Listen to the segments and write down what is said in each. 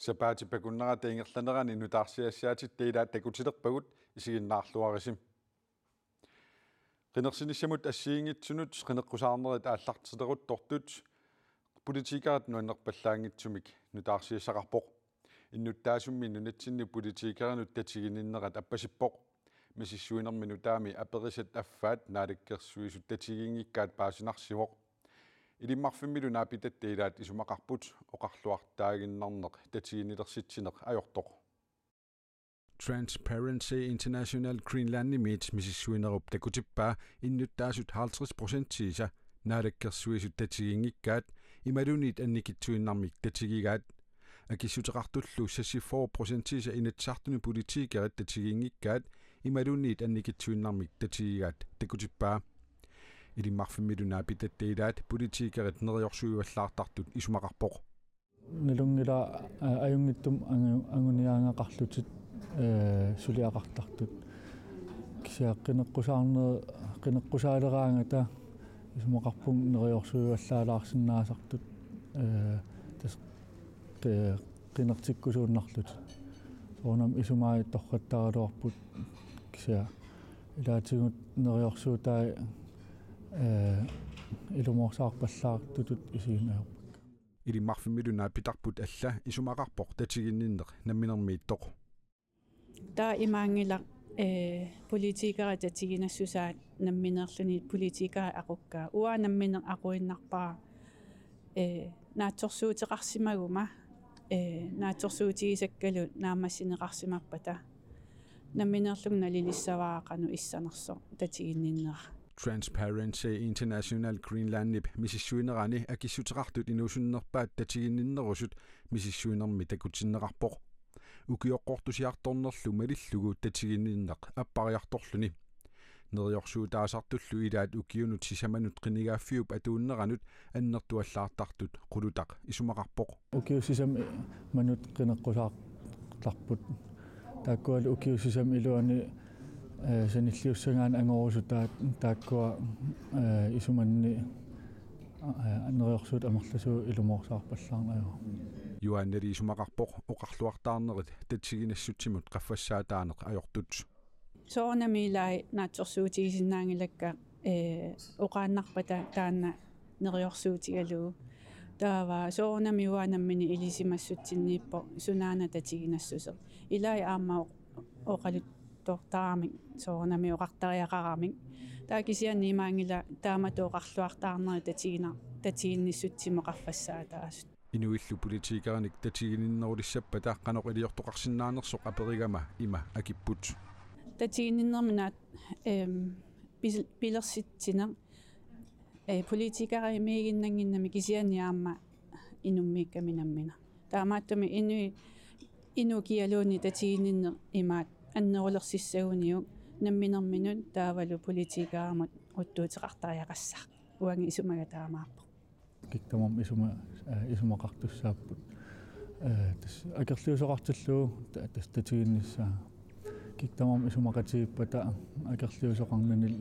Sapaati pakunnara tiingerlanerani nutaarsiassaatit tiila takutilerpagut isiginnaarluarisim. Qinersinissamut assiingitsunut qineqqusaarnerit aallartilerut tortut politikarat nuannerpallaangitsumik nutaarsiassaqarpoq innuttaasummi nunatsinni politikaranut tatigininnerat appasippoq misissuinermi nutaami aperisat affaat naalikkersuisut tatigiingikkaat paasinarsivoq ilimmarfimmilu naapitattiilaat isumaqarput oqarluartaaginnarneq tatiginnilersitsineq ajortoq. Transparency International Greenlandimit misissuinerup takutippaa innuttaasut 50% naalakkersuisut tatigiingikkaat imalunit annikitsuinnarmik tatigigaat akissuteqartullu 64% inatsartuni politiikerat tatigiingikkaat imalunit annikitsuinnarmik tatigigaat takutippaa ilimmarfimmilu pitattiilaat politiikerat neriorsuivallaartartut isumaqarpoq nalungila ajungittum anguniaangaqarlutit suliaqartartut qineqqusaaleraangata isumaqarpung neriorsuivallaalaarsinnaasartut tas qinertikkusuunnarlut soornam isumaai torrattaraluarput kisia ilaatigut neriorsuutaa ilumorsaarpallaartutut isiinaerput ilimmarfimmilu pitarput alla isumaqarpoq tatiginninneq namminermiittoq taa imaangila politiikara tatiginassusaat namminerluni politiikara aqukkaa uaa namminer aquinnarpaa naatsorsuuteqarsimaguma naatsorsuutigisakkalu naamassineqarsimarpata namminerlung nalilissavaaqanu issanerso tatiginninnera. Transparency International Greenlandip misissuinerani akissuteqartut inuusunnerpaat tatiginninnerusut misissuinermi takutinneqarpoq ukioqqortusiartornerlu malillugu tatiginninneq appariartorluni neriorsuutaasartullu ilaat ukiunut sisamanut qinigaafiup atuunneranut annertuallaartartut qulutaq isumaqarpoq ukiussisam manut qineqqusaartarput taakkualu ukiussisam iluani sanilliussangaan angorusutaa taakkua isumanni neriorsuut amerlasuu ilumorsaarpallaarnaju Juanneri isumaqarpoq oqarluartaarnerit tatsiginassutimut qaffassaataaneq ajortut soornamiilai naatsorsuutigisinnaangilakka oqaannarpata taanna neriorsuutigaluu taava soornami uanammini ilisimassutsinniippo sunaana tatiginassuser ilai aamma oqalut tortaarmik soornami oqartariaqaramik taakisianni imaangila taamatoqarluartaarneri tatiginnissutimo qaffassaataasut inuillu politiikaranik tatigininnerulissappa taqqanoq iliortoqarsinnaanersoq aperigama ima akipput tatiginninnerminaat pilersitsiner politiikara imiiginnanginnami kisianni aamma inummiikkaminammina taamaattumi inukialuuni tatiginninner imaat annerulersissaguniu namminerminun taavalu politiikaramut uttuuteqartariaqassaq uangi isumagataamaarpo kiktamam isumaqartussaaput tas akerliusoqartilluu tas tatiginnissaa kiktamam isumaqatigippata akerliusoqarnanil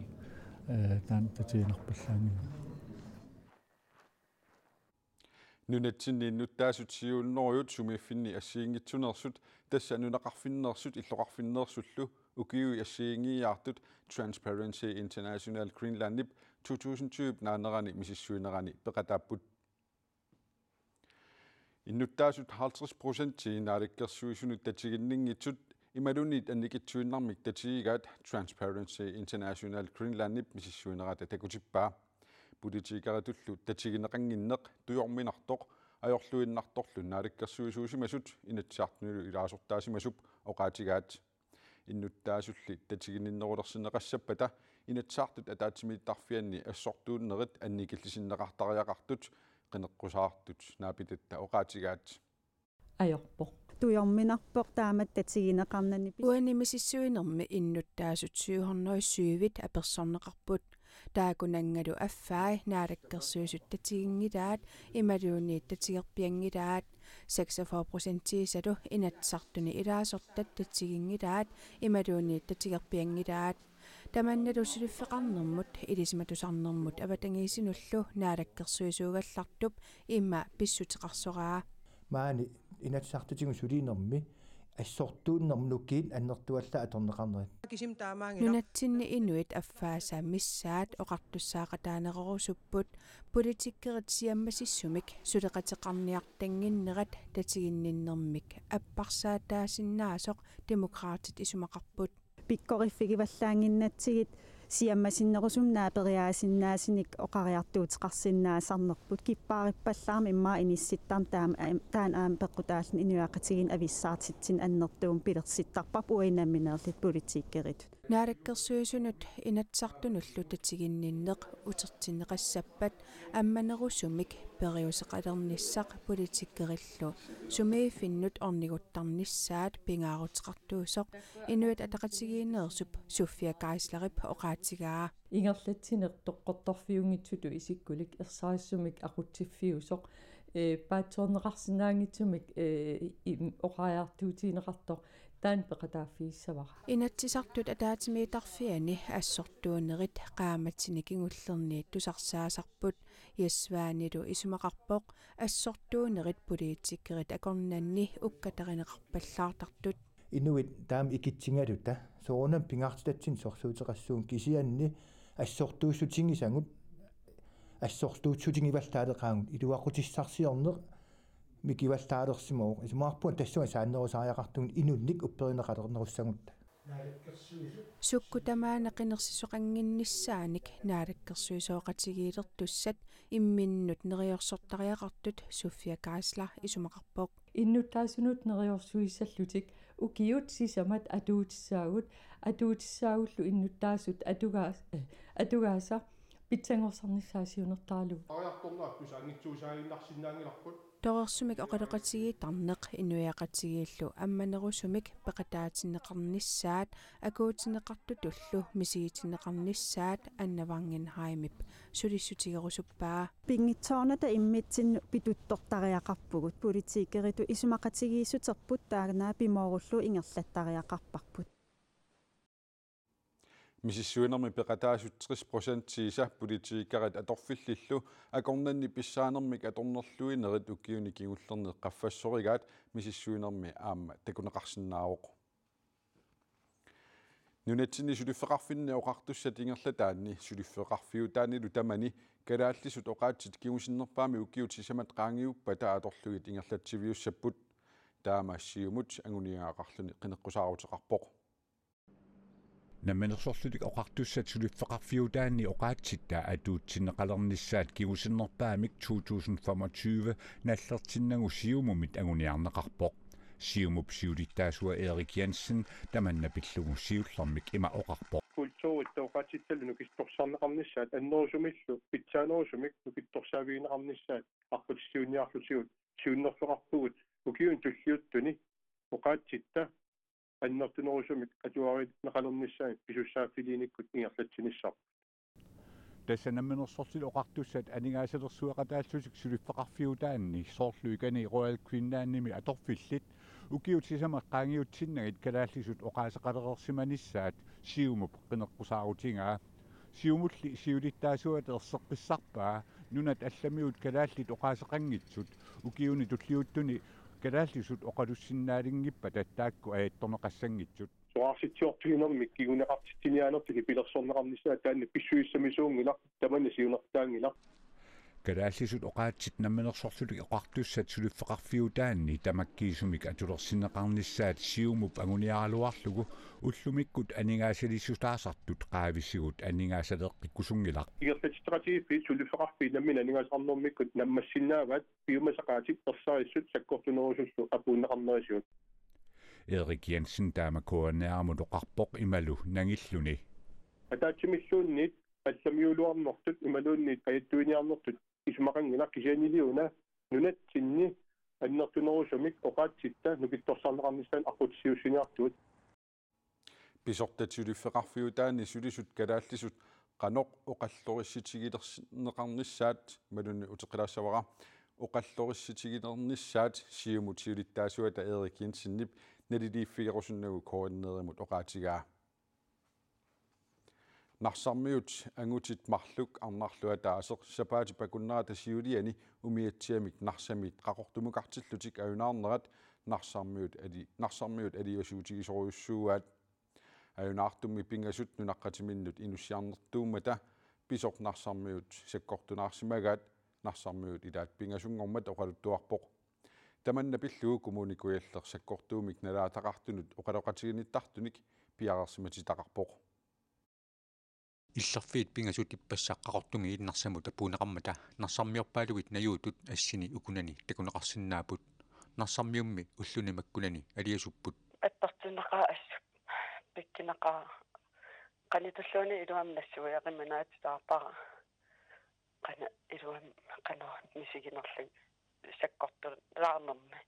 taan tatiginerpallaangin nunatsinni nuttaasut siuunnerujut sumiffinni assiingitsunersut tassa nunaqarfinnersut illoqarfinnersullu ukiui assiingiiartut Transparency International Greenlandip 2020 naanerani misissuinerani peqataapput innuttaasut 50% naalikkersuisunut tatiginninngitsut imalunit annikitsuinnarmik tatigigaat Transparency International Greenlandip misissuinerata takutippaa politiikaratullu tatigineqanginneq tujorminartoq ajorluinnartorlu naalikkersuisuusimasut inatsaartunilu ilaasortaasimassup oqaatigaat innuttaasulli tatigininnerulersineqassappata inatsaartut ataatimiittarfianni assortuunnerit annikillisinneqartariaqartut qineqqusaartut naapitatta oqaatigaat ajorpoq tujorminarpoq taamat tatigineqarnani uanimisissuinermi innuttaasut syyhornoissuivit apersorneqarput taakunangalu affaai naalakkersuisut tatigingilaat imaluuniit tatigerpiangilaat 46% salu inatsartuni ilaasortat tatigingilaat imaluuniit tatigerpiangilaat tamannalusuliffeqarnermut ilisimatusarnermut avatangiisinullu naalakkersuisuugallartup imma pissuteqarsoraa maani inatsartutigu suliinermi ассортууннэрмнуккиит аннертуалла аторнеқарнерит нунатсинни инуит аффаасаа миссаат оқартуссаақатаанерерусуппут политиккерит сиаммасиссумик сулеқатеқарниартангиннерат татигинниннэрмик аппарсаатаасиннаасоқ демократит исумақарпут пиккориффигиваллаангиннатсигит сиаммасиннерусум наапериаасиннаасиник оқариартуутеқарсиннаасарнерпут киппаариппаллаарми имма инисситтарм таан аам пеққутааллин инуақатигин ависсаартитсин аннертуум пилерситтарпап уинамминерлит политиккерит наараккерсуисунут инатсартунуллу татигинниннеқ утертинеқассаппат амманерусумик периусеқалерниссақ политиккериллу сумииффиннут орнигуттарниссаат пингаарутеқартуусоқ инуит атақатигиинерсуп суффия кайсларип оқаатигаа ингерлатсинеқ тоққорторфиунгитсуту исиккулик ерсаассумик ақутсиффиусоқ паатсорнеқарсинаангитсумик оқариартуутинеқартор таан пеқатааффииссавара инатсисартут атаатимиитарфиани ассортуунерит qaamatsinikingullerniit tusarsaasarput яссваанилу исумақарпоқ ассортуунерит политиккерит акорнанни уккатаринеқарпаллаартартут инуит таам икитсингалута соонам пингаартатсин сорсуутеқассуун кисианни ассортуussутингисангут ассортуутсутингиваллаалеқаангут илуақутиссарсиорнеқ микиваллаалерсимоо исумаарпуан тассуа сааннерусаариақартун инунник упперинеқалернеруссагутта суккутамаанеқинерсисоқангинниссааник наалаккерсуисооқатигиилертуссат имминнут нериорсортариақартут суффия кайслар исумақарпоқ иннуттаасунут нериорсуиссаллутик укиут сисамат атуутиссаагуллу иннуттаасут атугааса питсангорсарниссаасиунертаалу торерсумик оқалеқатигиитарнеқ инуяқатигииллу амманерусумик пеқатаатинеқарниссаат акуутинеқартутуллу мисигитинеқарниссаат аннавангенхаймип сулиссутигерусуппаа пингитсоорната иммитсинну питуттортариақарпугут политикериту исумақатигииссутерпут таагнаа пимооруллу ингерлаттариақарпарпут мисиссуинерми пеқатаасут 60% сииса политиккарит аторфиллиллу акорнанни писсаанермик аторнерлуинерит уккиуни кигуллерне қаффассоригаат мисиссуинерми аама такунеқарсинаавоқ нунатсини сулиффеқарфинни оқартуссат ингерлатаанни сулиффеқарфиутаанилу тамани калааллисут оқаатсит кигусиннерпаами уккиут сисамат qaangiupпата аторлугит ингерлатсивиуссаппут таамаассиумут агуниаақарлуни қинеққусаарутеқарпоқ намманерсорлутик оқартуссат сулиффеқарфиутаанни оқаатситта атуутсинеқалернissaат кигусиннерпаамик 2025 наллертиннагу сиумумит агуниарнеқарпоқ сиумуп сиулиттаасуа Эрик Янсен таманна пиллугу сиуллэрмик има оқарпоқ культуурит тоқатитсаллу нукисторсарнеқарнissaат аннерусумиллу питсаанерусумик нукитторсаавиинеқарнissaат арпутсиуниарлутигут сиуннерфеқарпугут укиун туллиуттуни оқаатситта аннертунерусумик атуарит неқалернissaat писуссааффилиниккут ингерлатсиниссар тассанамминерсортил оқартуссат анигаасалерсуақатааллусик сулиффеқарфиутаанни соорлуикани Royal Queenlaannими аторфиллит укиут сисама qaangiutsinnagit калааллисут оқаасеқалерерсиманissaат сиумуп қинеққусаарутингаа сиумулли сиулиттаасуат ерсеққиссарпаа нунат алламиут калааллит оқаасеқангитсут укиуни туллиуттуни калааллисут оқалуссиннаалингиппа таттаакку аятторнеқассангитсут соарситсиортугинермик кигунеқартиттиниаанертики пилерсорнеқарнissaат таанни писсуиссамисуунгила таманни сиунертаангила калааллисут оқаатсит намманерсорлутик оқартуссат сулиффеқарфиутаанни тамаккиисумик атулерсинеқарнissaат сиумуп агуниаралуарлугу уллумиккут анигаасалиссутаасартут qaavissiguut анигаасалеққиккусунгилар игерлатистратиги сулиффеқарфи наммина анигаасарнэрмиккут наммассиннааваат пиумасақаатик ерсаариссут саккортунерусуллу апуунеқарнерисуут Erik Jensen таамакуанеармут оқарпоқ ималу нангиллуни атаатсимиллуунниит алламиулуарнэртут ималуунниит аяттуиниарнэртут исмақангила кисианилиуна нунатсинни аннертунерусумик оқаатситта нукитторсарнеқарнissaан арпутсиуссиниартуут писортатсулиффеқарфиутаани сулисут калааллисут qanoq oqallorissitigilerneqarnissaat malunni uteqilaassavara oqallorissitigilernissaat siumut siulittaasuata Erik Jensen naliliiffigerusunnagu koordineriimut oqaatigaa нарсармиут ангутит марлук арнарлуа таасеq сапаати пакуннера тасиулиани умиатсиамик нарсамит qaqortumukартиллутик аюнаарнерат нарсармиут алиусуутигисоруйуссууаат аюнаартумми пингасут нунаққатиминнут инуссиарнертуумата писоқ нарсармиут саккортунаарсимагаат нарсармиут илаат пингасунгормат оқалуттуарпоқ таманна пиллуу коммуникуяллер саккортуумик налаатақартунут оқалоқатигиниттартуник пиарерсиматитақарпоқ иллерфиит пингасут иппассааққақортунги иннарсамута пуунеқармата нарсармиорпаалугит наюутут ассини укунани такунеқарсинаапут нарсармиумми уллунимаккунани алиасуппут аттартиннақаа ассу пиккинақаа канитуллууни илуам нассуяқиманаатитаарпара қана илуам қано мисигинерлу саккорту лаарнерми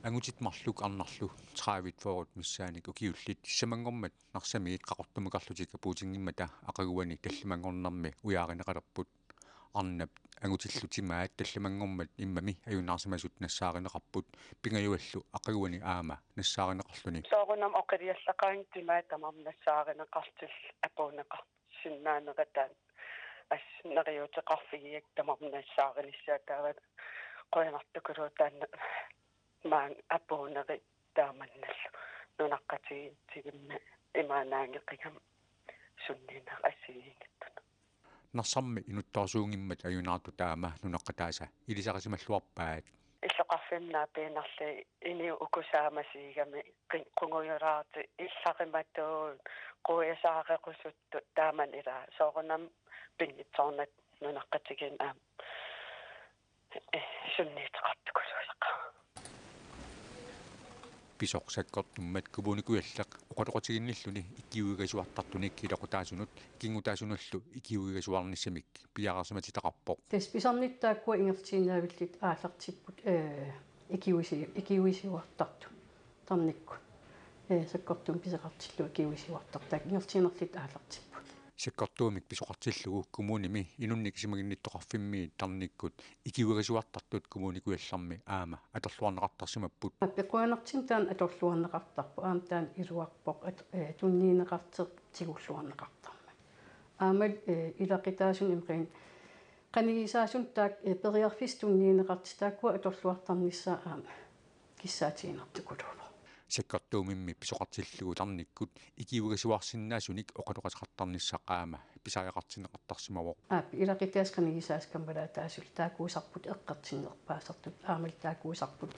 ангутит марлук арнарлу траавит форут миссааник укиуллит самангормат нарсамиит qaqortumukарлутика пуутингиммата ақагуани таллимангорнарми уяаринеқалерпут арнап ангутиллутимаат таллимангормат иммами аюнаарсимасут нассааринеқарпут пингаюаллу ақагуани аама нассааринеқарлуни соорунам оқилиаллақаан тимаа тамам нассааринеқартил апуунеқар синнаанеқатаан ас нериутеқарфигиак тамам нассааринissаатаават qoyanartukuluutaanna maan apuuneri taamannallu nunaqatigitigimma imaanaangeqigam sunniina assigiingittuna нарсарми инуттарсуунгиммат аюнаарту таама нунаққатааса илисақасималлуарпаат иллоқарфимнаа пиинарли ини укусаамасигами қингуйораарти иллариматуун қуясаареқусутту тааман ила соорунам пингитсорнат нунаққатигин аа sunniiteqartukusuusaqqa писоқсаккортуммат кубуникуяллақ оқалоқотигинниллуни иккиуигасуартартуник килоқутаасунут кингутаасунуллу иккиуигасуарниссамик пиаарсиматитақарпоқ тас писарниттааккуа ингертиинаавиллит ааллартиппут иккиуисиуартарту тарникку саккортум писеқартиллу иккиуисиуартартак ингертиинерлит ааллартиппут саккортуумик писоқартиллугу коммуними инунник симагинниттоқарфимми тарниккут икиуигасуартартут коммуникуялларми аама аторлуарнеқартарсимаппут аппеқуанертин таан аторлуарнеқартарпу аам таан илуарпоқ тунниинеқартеқ тигуллуарнеқартарма аамал илақитаасун имқин канигисаасун таак периарфис тунниинеқарти тааккуа аторлуартарнissaа аама киссаатиинертукулула саккортуумимми писоқартиллугу тарниккут икиуигасуарсинаасуник оқалоқасақартарниссақаама писариақартинеқартарсимавоқ илақитаас канигисааскамбала таасул таакуусарпут эққартиннерпаасартут аамал таакуусарпут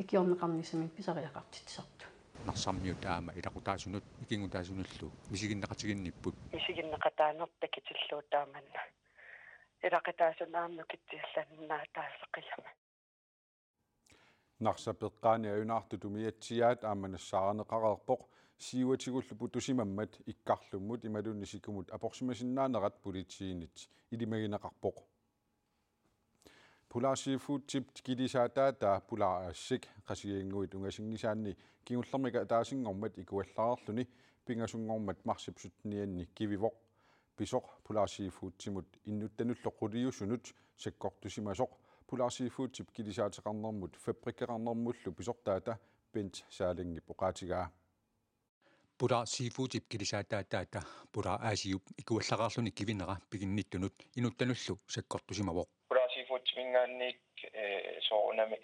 икиорнеқарнисамин писариақартитсарту нарсармиут аама илақутаасунут икингутаасунуллу мисигиннеқатигинниппут мисигиннеқатаанерта китиллуутааманна илақитаасунаамну китсиалланнаа таасеқиама нарсапеққаани аюнаарту тумиатсиаат ааманассаарнеқарерпоқ сиуатигуллу путусимаммат иккарлуммут ималунни сикумут апорсимасиннаанерат политсиинит илимагинеқарпоқ пулаарсифуутсип килисаатаата пулаараассик қасигиангуит унгасингисаанни кигуллэрмика таасингормат икуаллаарерлуни пингасунгормат марсипсутнианни кививоқ писоқ пулаарсифуутсимут иннуттануллоққулиусунут саккортусимасоқ пулаарсифуутсип килисаатеқарнэрмут фабриккеқарнэрмуллу писортаата пент саалингип оқаатигаа пулаарсифуутип килисаатаатаата пулааасиуп икуаллараарлуни кивинера пигинниттунут инуттануллу саккортусимавоқ пулаарсифуутсимингаанник соорунами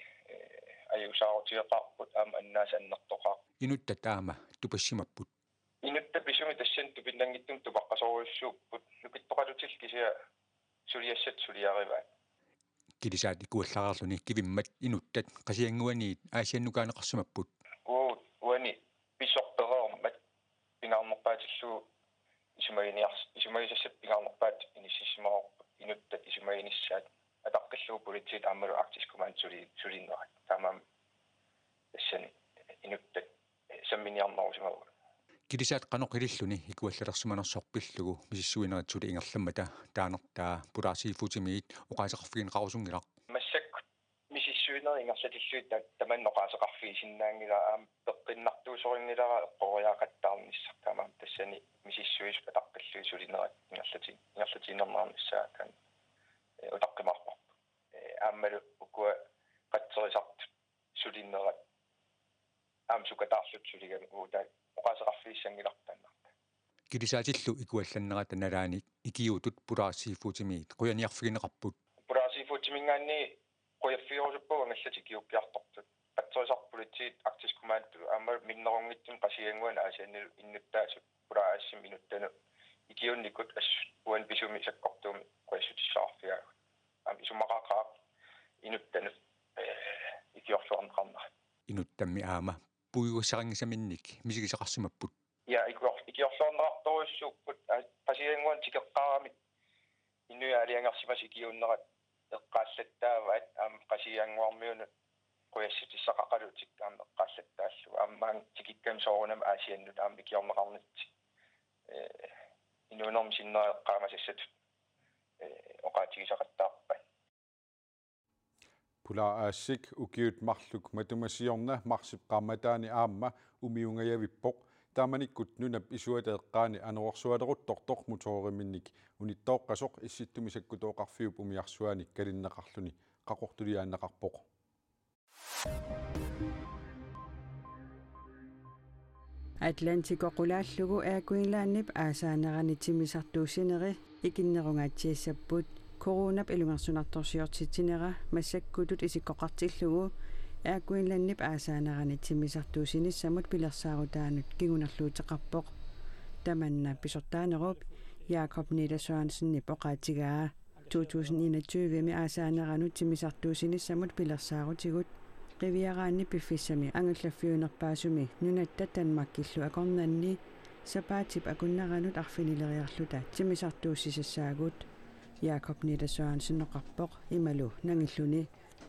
аюсаарутиеқарпут аама аннаасааннертоқаа инутта таама тупассимаппут инутта писуми тассан тупиннангиттум тупаққасоруйуссууппут нукиттоқалутил кисиа сулиассат сулиариваа килисаат икуаллараарлуни кивиммат инуттат қасиангуаниит аасианнукаанеқарсимаппут уани писорпереермат пингаарнерпаатиллуу исумагисассат пингаарнерпаат иниссисимаорпут инуттат исумагиниссаат атаққиллуу политит аамалу арктискумаан сулиннера таамаам тассани инуттат самминиарнерусимагу килисаат каноқилиллуни икуаллалерсиманерсорпиллугу мисиссуинеритсули ингерламмата таанертаа пулаарсифуутимиит оқаасеқарфигин қарусунгилақ массак мисиссуинер ингерсатиллуит таманноқаасеқарфиги синнаангила аам пеққиннартуусорингилара эққориаақаттаарниссар таамаам тассани мисиссуис атаққиллуи сулинерат ингерлатинернаарниссаа таан утаққимарпа ааммалу укуа қатсерисарт сулинерат аам сукатаарлут сулигам уутай оқаасеқарфииссангилартааннарта килисаатиллу икуалланнера таналаани икиутут пулаарсииффуутимиит қуяниарфигинеқарпут пулаарсииффуутимингаанни қуяффиорусуппуга наллати киуппиартортут патсоисарпулитсиит арктискумааттулу аама миннерунгитсим қасиангуан аасианнилу иннуттаасут пулаассим инуттану икиунникут уан писуми саккортууми қуяссутиссаарфиагу аама исумақақаа инуттану икиорлуарнеқарнера инуттамми аама пуйуссарангисаминник мисигисақарсимаппут я икиорлуарнеқарторуссууппут қасиангуан тикеққарамит иннуяалиангарсимас икиуннерат эққааллаттааваат аама қасиангуармиуну қуяссутиссақақалутик аама эққааллаттааллу аамаан тикиккам соорунам аасианнут аама икиорнеқарнитси инуунерм синнеэққаамасассат оқаатигисақаттаарпай пулаассик укиут марлук матумасиорна марсипқарматаани аама умиунгаявиппоқ тааманиккут нунап исуатеэққаани ануорсуалеруттортор муториминник униттооққасоқ исситтумисаккутооқарфиуп умиарсуаник калиннеқарлуни қақортулиааннеқарпоқ Atlantico qulaалlugu aakuinlaannip aasaanерани тимисартуусинери икиннерунгаатсиассаппут коронап илунгарсунарторсиортитинера массаккутут исиккоқартиллугу aakuinlaannip aasaanерани тимисартуусиниссамут пилерсаарутаанут кигунерлуутеқарпоқ таманна писортаанеруп Jakob Nedersørensen поqaatigaa 2021 ми aasaanеранут тимисартуусиниссамут пилерсаарутигут qiviaraanni piffissami angullafiunerpaasumi nunatta tanmakkillu akornanni sapaatip akunnaranut arfinileriarluta timisartuussisaagut Jakob Nedersørensen noqarpoq imalu nangilluni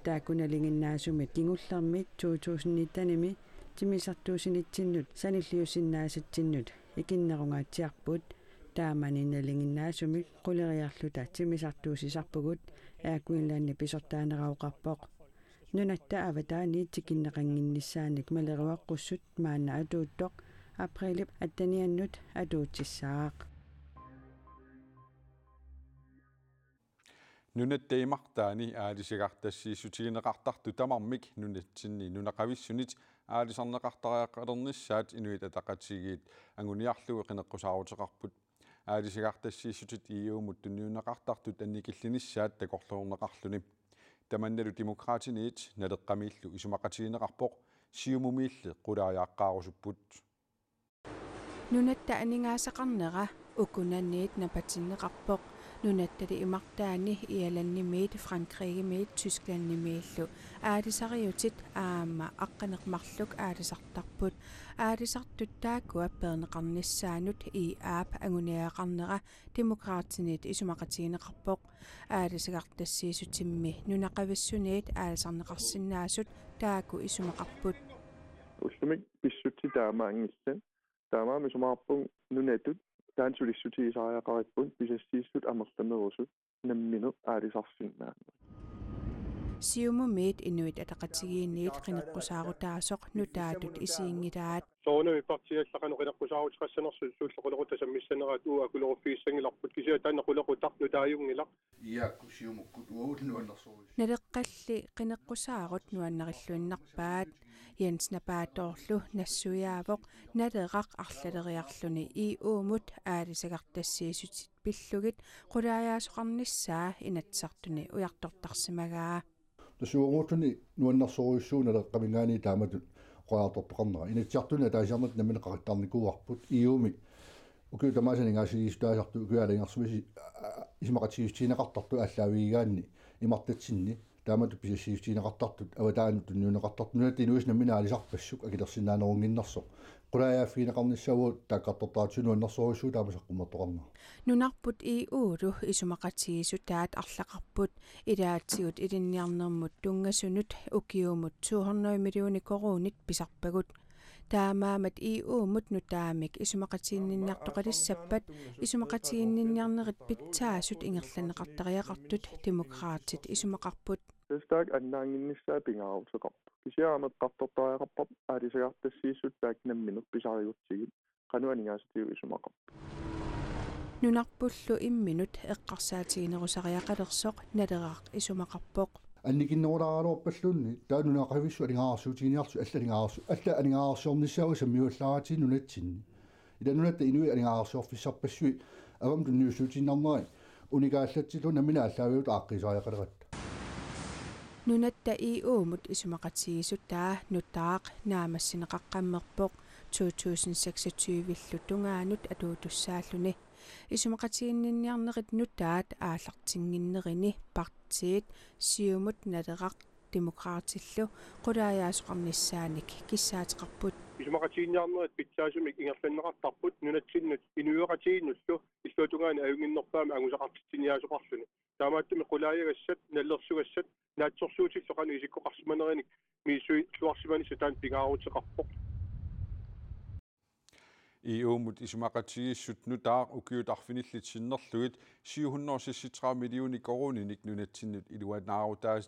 taakunalinginnaasumit kingullermit 2019-mi timisartuusinittinnut sanilliusinnaasattinnut ikinnerungaatiarput taamaninnalinginnaasumit quleriarluta timisartuusisarpugut aakuinlaanni pisortaanerauqarpoq nunatta avataani tikinneqanginnissaanik maleruaqqussut maanna atuuttoq aprilip attaniannut atuutissaaq nunattaimartaani aalisagaartassiisutigineqartartu tamarmik nunatsinni nunaqavissunit aalisarneqartariaqqalernissaat inuit ataqatigiit anguniarlugu qineqqusaaruteqarput aalisagaartassiisutit iuumut tunniuneqartartut annikillinissaat takorluurneqarluni tamannalu demokraatiniit naleqqamiillu isumaqatigineqarpoq siumumiilli qulaajaqqaarusupput nunatta aningaasaqarnera ukunanniit napatinneqarpoq nunattali imartaani ialannimiit Frankrigimiit Tysklandnimiillu aalisariutit aama aqqaneqmarluk aalisartarput aalisartuttaakua perneqarnissaanut aap anguniaqarnera demokraatiniit isumaqatigineqarpoq aalisagartassiisutimmi nunaqavissuniit aalisarneqarsinnaasut taaku isumaqarput ullumik pissutti taamaangillan taamaami sumaarpun nunatut taansulissutisariaqarippun pisassiissut amertamerusut namminu aalisarfinnaanna siumumiit inuit ataqatigiinniit qineqqusaaruttaasoq nutaatut isiingilaat soonami partiallaqanu qineqqusaaruteqassanersu suullequlorutasammissaneraat uakuloruffiissangillarput kisia taannequlorutaq nutaajungilaq iakku siumukkut uulluannersuus naleqqalli qineqqusaarut nuannerilluinnarpaat Jens Napatorlu nassuyaavoq naleqaq arlaleriarluni uumut aalisagartassiisutit pillugit qulaajaasuqarnissaa inatsartuni ujartortarsimagaa тасуугуутуни нуаннэрсоруйуссуuna леққамингаани тааматут qoartortoqarnera inatsiartuna taasiarnat namineqarittarnikuarput iumi ukiu tamaasanigaasiliistaasaartu ukialingaarsumisi ismaqatigistiinaqartartu allaaviigaanni imartatsinni taamatu pisassiistiinaqartartut avataanut tunniuneqartartunat inuisnaminaalisarpassuk akilersinnaanerunginnersoq qulaajaaffiineqarnissavuut taaqqartortaatsunuannersoruissuu taamasaqqumartoqarnera nunarput uulu isumaqatigisutaat arlaqarput ilaatsigut ilinniarnermut tungasunut ukiumut 200 millioni koruunit pisarpagut taamaamat uumut nutaamik isumaqatiginninnartoqalissappat isumaqatiginninnarnerit pitsaasut ingerlaneqartariaqartut demokraatit isumaqarput Staak annaanginnissaa pingaarutseqarpu kisiaameqqartortariaqarpap aalisagaartassiissut taaknamminut pisariutsigit qanuanigaasitiu isumaqarpu nunarpullu imminut eqqarsaatiginerusariaqalersoq naleraq isumaqarpoq анникиннерулааралуорпаллуунни таанунеақависсу алингаарсуутигиниарсу аллалингаарсу алла алингаарсуорнissaau саммиулларатин нунатсинни Idanunata inui alingаарsorfissarpassui avam tunniussuutinnarneri unikaallatsilu namina allaaviut aaqqisaajakaleratta Nunatta uumut isumaqatigisuttaa nuttaaq naamassineqaqqammerpoq 2026 tungaanut atuutussaalluni isumaqatiginninniarnerit nuttaat aallartinginnerini partiit siumut naleraq demokraatillu qulaajaasuqarnissaanik kissaateqarput isumaqatiginniarnerit pitsaasumik ingerlanneqartarput nunatsinut inuiqatiginnullu иллуутунгаани аюнгиннерпаами агусақартитсиниаасоқарлуни таамааттуми qulaajagassat nallersugassat naatsorsuutillоqanu isikkoqarsimaneриник miissui luarsimani sataan pingaaruteqarpoq EU-mut isumaqatigissut nutaaq ukiutarfinillitsinnerlugit 763 millioni koruninik nunatsinut iluanaarutaas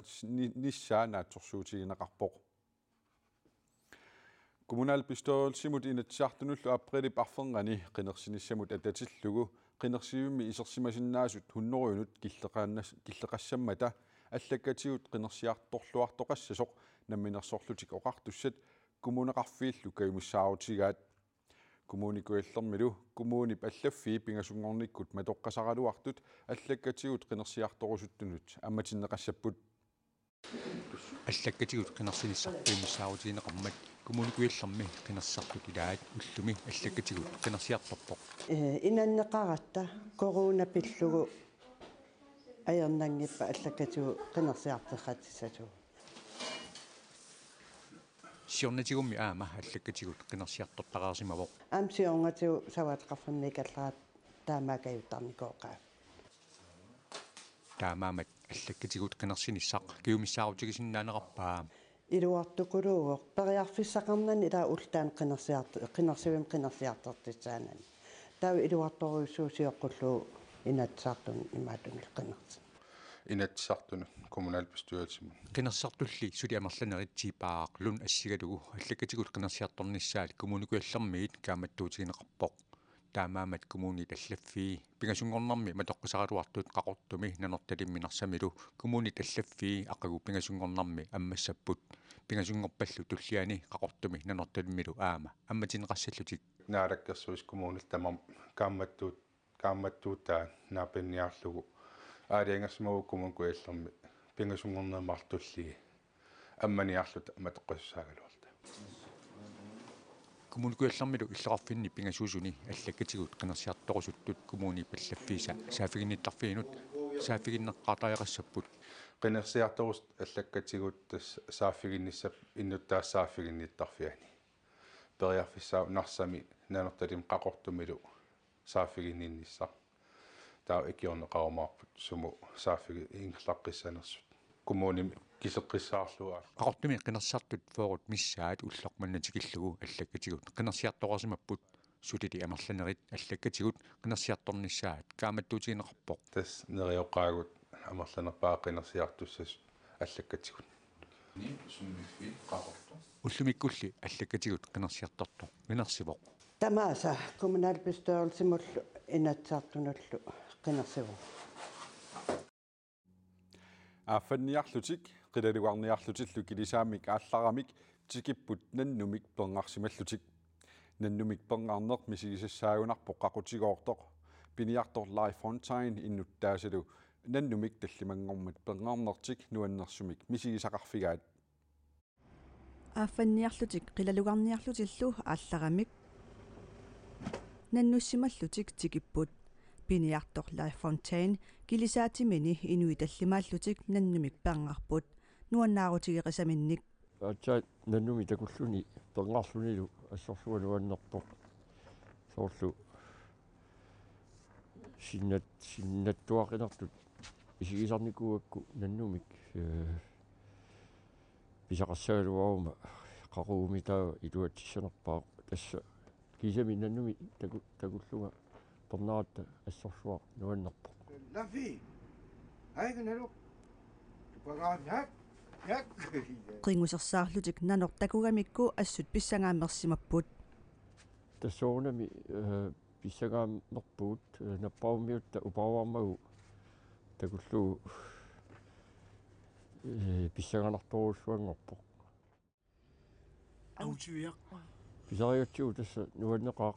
nissaa naatsorsuutigineqarpoq kommunalbestørelsimut inatsartunullu aprili parferngani qinersinissamut atatillugu qinersivimmi isersimasinnaasut 100unut killeqassammata allakatigut qinersiartorluartoqassasoq namminersorlutik oqartussat kommuneqarfiillu kaimussaautigaat kommunikuallermilu kommunip allaffii pingasungornikkut matoqqasaraluartut allakatigut qinersiartorusuttunut ammatinneqassapput allakatigut qinersinissarpiimissaautigineqarmat kommunikuillermi qinersartut ilaat ullumi allakatigut qinersiartorpoq inanneqaratta korunapillugu ajernangippa allakatigu qinersiarteqatisatu сиорнатигумми аама аллаккатигут qinерсиарторtaqaarsimavoq амсиорнатигу саваатеқарфанникаллаат таамаакаюттарникооqaa таамаамат аллаккатигут qinерсинissaq киумиссаарутигисиннаанеқарпаа илуартукулууоқ периарфиссақарнани таа ултаан qinерсивим qinерсиартертитсаанани таа илуарторуйссуусиоққуллуу инатсаартун имаатунгил qinерси inatsartunu kommunalbestyrelsen qinерсартулли сули амерланеритсипаақлун ассигалугу аллаккатигут qinерсиарторнissaat kommunikuallermiit kaamattуутигинеқарпоқ таамаамат коммунит аллаффии пингасунгорнарми матоққисагалуартут қақортуми нанорталимминарсамилу коммунит аллаффии ақагу пингасунгорнарми аммассаппут пингасунгорпаллу туллиани қақортуми нанорталиммилу аама амматинеқассаллутик наалаккерсуис коммунит тамам каамматтуутаа наапинниарлугу аалиангерсимагу коммуникуаллерми пингасунгорнермартулли амманиарлут матоққиссаагалуарта kommunikuallermilu иллеқарфинни пингасуусуни аллаккатигут qinерсиарторусуттут коммуни паллаффиса саафигинниттарфиинут саафигиннеққатааяқассаппут qinерсиарторус аллаккатигут тас саафигинниссап иннуттаассаафигинниттарфиани периарфиссаа нарсами нанерталим қақортумилу саафигиннинниссаа таа икиорнеқарумаарпут суму саафиги ингерлаққиссанерсут коммуни кисеққиссаарлуаа қақортуми qinерсартут фоорут миссаат уллерманнатикиллугу аллаккатигут qinерсиарторасимаппут сулили амерланерит аллаккатигут qinерсиарторнissaат кааматтуутигинеқарпоқ тас нериоқаагут амерланерпаа qinерсиартуссас аллаккатигут ни суммиффи қақорто уллумиккулли аллаккатигут qinерсиарторто минерсивоқ тамааса kommunalbestørelsimullu inatsartuнуллу qinерсиву аффанниарлутик qilaliuarniarlutillu kilisaamik aallarامik tikipпут наннумик пернгарсималлутик наннумик пернгарнеқ мисигисассаагунарпоқ qaqutigoortoq piniartor live fontaine innuttaasilu наннумик таллимангормат пернгарнертик нуаннерсумик мисигисақарфигаат аффанниарлутик qilaliuarniarlutillu aallarامik наннуссималлутик tikipпут piniartor live fontaine килисаатимини инуиталлимааллутик наннумик пернгарпут нуаннаарутигеқисаминник атсаат наннуми такуллуни пернгаарлунилу ассорсуалуаннерпоқ соорлу синнаттуақинартут исигисарникуакку наннумик писақассагалуарума qaruumitaava iluatissanerpaa tassa kisami nannumi takulluga pernaata assorsuaq nuannerpo lafi aignalo tupagaannak yak qingusersaarlutik nanortakugamikku assut pissangaammersimapput tassoornami pissangaammerpuut nappaumiutta upaavarmagu takullugu pissanganartorussuanngorpo autiuiaqqa pisariuttiu tassa nuanneqaaq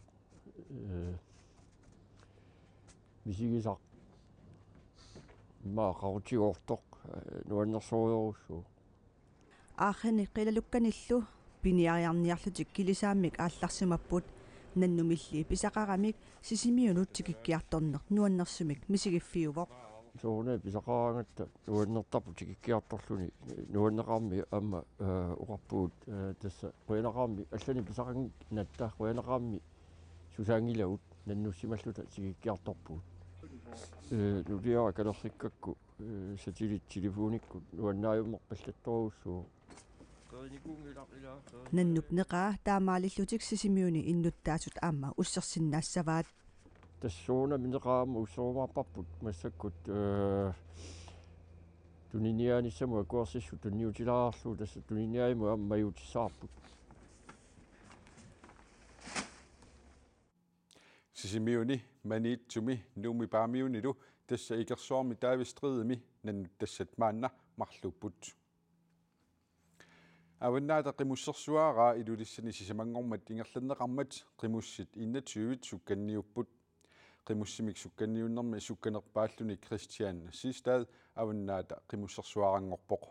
мисигисар имаа qarutiortoq nuannersuuruussuu аахани қилалукканиллу пиниариарниарлутик килисааммик аалларсимаппут наннумилли писақарамик сисимиунут тикиккиарторнер нуаннерсумик мисигиффиувоқ соone писақарангатта нуаннертарпу тикиккиарторлуни нуаннеқарми амма уқарпуут тасса қуянеқарми аллани писақанги натта қуянеқарми сусаангилавут наннуссималлута тикиккиарторпуут нудиара калерсиккакку сателлит телефоникку нуаннааюммерпаллатторуссуу наннуп неқаа таамаалиллутик сисимиуни иннуттаасут аама уссерсиннаассаваат тассууна минеқаама уссоромаарпарпут массаккут тунинианиссамуа куарсиссу тунниутилаарлу тасса туниниаиму аммаюутиссаарпут сисимиуни маниитсуми нууми паамиунилу тасса икерсуарми таавистриими наннут тассат маанна марлуппут аваннаата qimусsersuaraa илулиссани сисамангормат ингерланнеқармат qimуссит 21 сукканниуппут qimусsimик сукканниуннэрми сукканерпааллуни Кристиан Систад аваннаата qimусsersuarangorpoq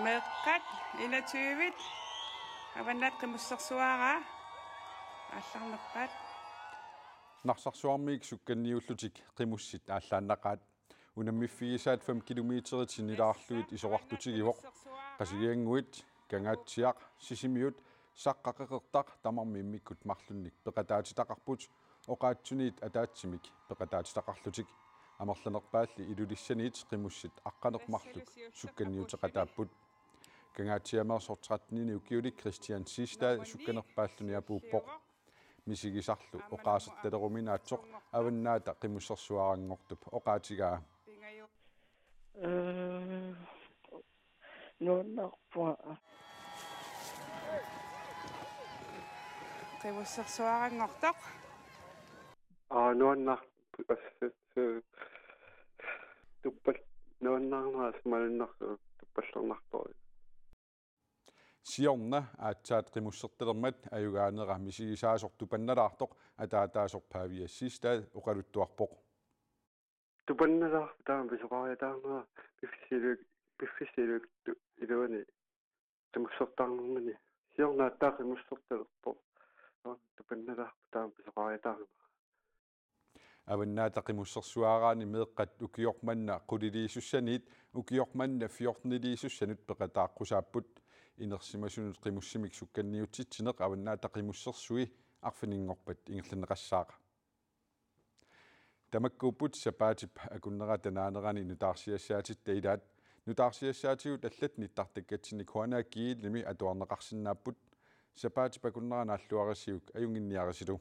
меққат 21 аваннаат qimусsersuaraa алларнерпаат нарсарсуармиик сукканниуллутик qimуссит ааллааннақаат унаммиффигисаат 5 километрит синилаарлуит исоқартутигивоқ qasigianguit kangaatiaq sisimiut saqqaqeqertaq tamarmi immikkut marlunnik peqataatitaqarput oqaatsuniit ataatsimik peqataatitaqarlutik amerlanerpaalli ilulissaniit qimussit aqqanermarluk sukkanniuteqataapput kangaatiamersortratnini ukiulik Christian Sistad sukkanerpaalluni apuuppoq misigisarlu oqaasertaleruminaatsoq avannaata qimussersuarangortup oqaatigaa нууннарпуа qimусsersuarangortoq нуаннар туппал нуаннарнаас малнар туппаллернартори сиорна аатсаат qimусsertalermat аюгаанера мисигисаасорту панналаартоқ атаатаасорпаавиассистаат оқалуттуарпоқ тупанналаар таам бисоқариатаарнера пиффисилук илуани qimусsertaarnermani сиорнааттаа qimусsertalerpo тупанналаар таам бисоқариатаарнера аваннаата qimусsersuaraani meeqqat ukiormanna quliliisussaniit ukiormanna 14-iliisussанут peqataaqqusaapпут инерсимасунут qimусsimik sukkanniutitsinеq аваннаата qimусsersui арфинингорпат ингерланеқассааqa тамаккууппут сапаатип акуннератанаанерани нутаарсиассаатит таилаат нутаарсиассаатигут аллат ниттартаккатсини куанааккииллими атуарнеқарсинааппут сапаатип акуннеранааллуарисиук аюнгинниарисилу